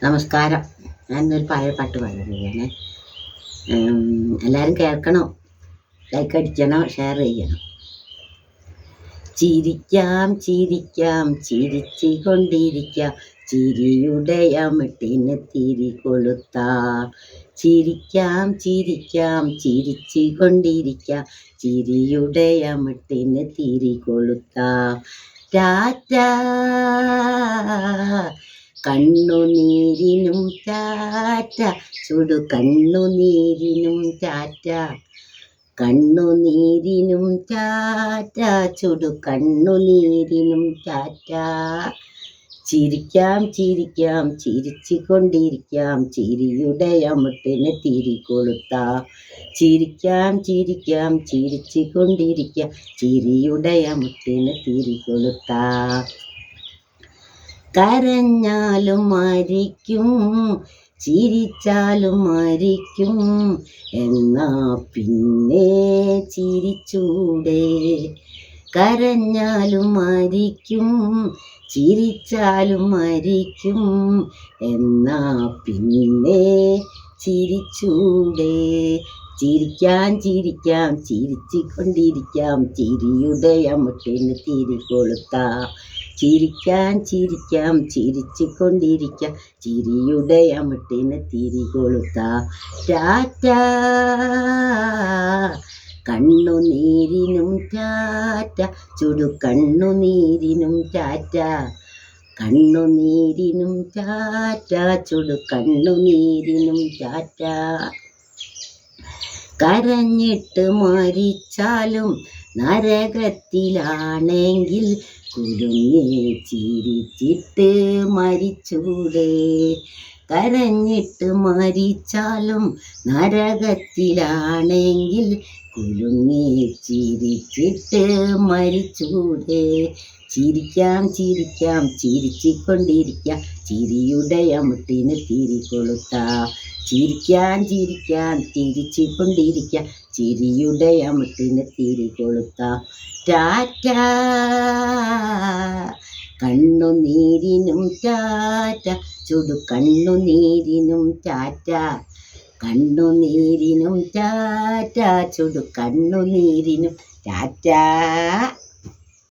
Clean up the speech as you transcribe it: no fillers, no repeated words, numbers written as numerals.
നമസ്കാരം. ഞാനൊരു പഴയ പാട്ട് പാടുകയാണ്. എല്ലാവരും കേൾക്കണം, ലൈക്ക് അടിക്കണം, ഷെയർ ചെയ്യണം. ചിരിക്കാം ചിരിക്കാം ചിരിച്ചു കൊണ്ടിരിക്കാം, ചിരിയുടെ അമിട്ടിന് തിരി കൊളുത്താം. ചിരിക്കാം ചിരിക്കാം ചിരിച്ചു കൊണ്ടിരിക്കാം, ചിരിയുടെ അമിട്ടിന് തിരി കൊളുത്താം. ടാറ്റാ കണ്ണുനീരിനും ടാറ്റ, ചുടു കണ്ണുനീരിനും ടാറ്റ. കണ്ണുനീരിനും ടാറ്റ, ചുടു കണ്ണുനീരിനും ടാറ്റ. ചിരിക്കാം ചിരിക്കാം ചിരിച്ചു കൊണ്ടിരിക്കാം, ചിരിയുടെ അമിട്ടിന് തിരി കൊളുത്താം. ചിരിക്കാം ചിരിക്കാം ചിരിച്ചു കൊണ്ടിരിക്കാം, ചിരിയുടെ അമിട്ടിന് തിരി കൊളുത്താം. കരഞ്ഞാലും മരിക്കും, ചിരിച്ചാലും മരിക്കും, എന്നാ പിന്നെ ചിരിച്ചൂടെ. കരഞ്ഞാലും മരിക്കും, ചിരിച്ചാലും മരിക്കും, എന്നാ പിന്നെ ചിരിച്ചൂടെ. ചിരിക്കാം ചിരിക്കാം ചിരിച്ചു കൊണ്ടിരിക്കാം, ചിരിയുടെ അമിട്ടിന് തിരി കൊളുത്താം. ചിരിക്കാം ചിരിക്കാം ചിരിച്ചു കൊണ്ടിരിക്കാം, ചിരിയുടെ അമിട്ടിന് തിരി കൊളുത്താം. ടാറ്റാ കണ്ണുനീരിനും ടാറ്റ, ചുടു കണ്ണുനീരിനും ടാറ്റ. കണ്ണുനീരിനും ടാറ്റ, ചുടു കണ്ണുനീരിനും ടാറ്റ. കരഞ്ഞിട്ട് മരിച്ചാലും നരകത്തിലാണെങ്കിൽ, കുലുങ്ങി ചിരിച്ചിട്ട് മരിച്ചൂടെ. കരഞ്ഞിട്ട് മരിച്ചാലും നരകത്തിലാണെങ്കിൽ, കുലുങ്ങി ചിരിച്ചിട്ട് മരിച്ചൂടെ. ചിരിക്കാം ചിരിക്കാം ചിരിച്ചു കൊണ്ടിരിക്കാം, ചിരിയുടെ അമിട്ടിന് തിരി കൊളുത്താം. ചിരിക്കാം ചിരിക്കാം ചിരിച്ചു കൊണ്ടിരിക്കാം, ചിരിയുടെ അമിട്ടിന് തിരി കൊളുത്താം. ടാറ്റാ കണ്ണുനീരിനും ടാറ്റ, ചുടു കണ്ണുനീരിനും ടാറ്റ. കണ്ണുനീരിനും ടാറ്റ, ചുടു കണ്ണുനീരിനും ടാറ്റ.